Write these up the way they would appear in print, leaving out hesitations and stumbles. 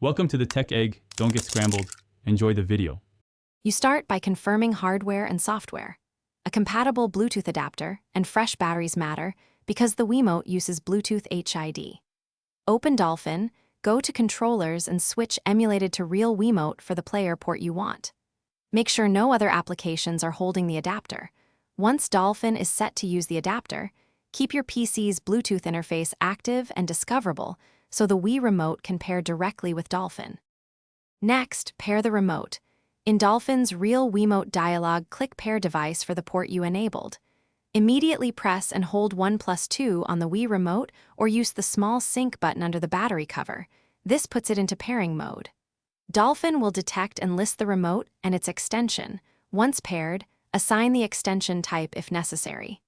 Welcome to the Tech Egg. Don't get scrambled. Enjoy the video. You start by confirming hardware and software. A compatible Bluetooth adapter and fresh batteries matter because the Wiimote uses Bluetooth HID. Open Dolphin, go to Controllers and switch Emulated to Real Wiimote for the player port you want. Make sure no other applications are holding the adapter. Once Dolphin is set to use the adapter, keep your PC's Bluetooth interface active and discoverable so the Wii Remote can pair directly with Dolphin. Next, pair the remote. In Dolphin's Real Wiimote dialog, click Pair Device for the port you enabled. Immediately press and hold 1+2 on the Wii Remote or use the small sync button under the battery cover. This puts it into pairing mode. Dolphin will detect and list the remote and its extension. Once paired, assign the extension type if necessary.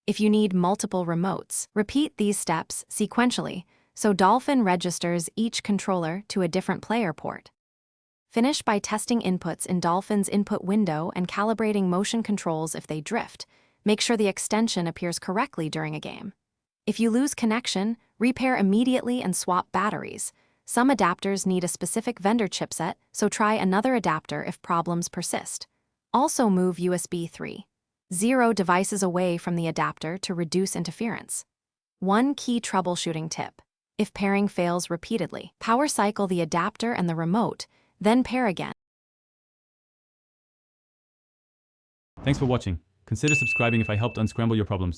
If you need multiple remotes, repeat these steps sequentially so Dolphin registers each controller to a different player port. Finish by testing inputs in Dolphin's input window and calibrating motion controls if they drift. Make sure the extension appears correctly during a game. If you lose connection, repair immediately and swap batteries. Some adapters need a specific vendor chipset, so try another adapter if problems persist. Also move USB 3.0 devices away from the adapter to reduce interference. One key troubleshooting tip. If pairing fails repeatedly, power cycle the adapter and the remote, then pair again. Thanks for watching. Consider subscribing if I helped unscramble your problems.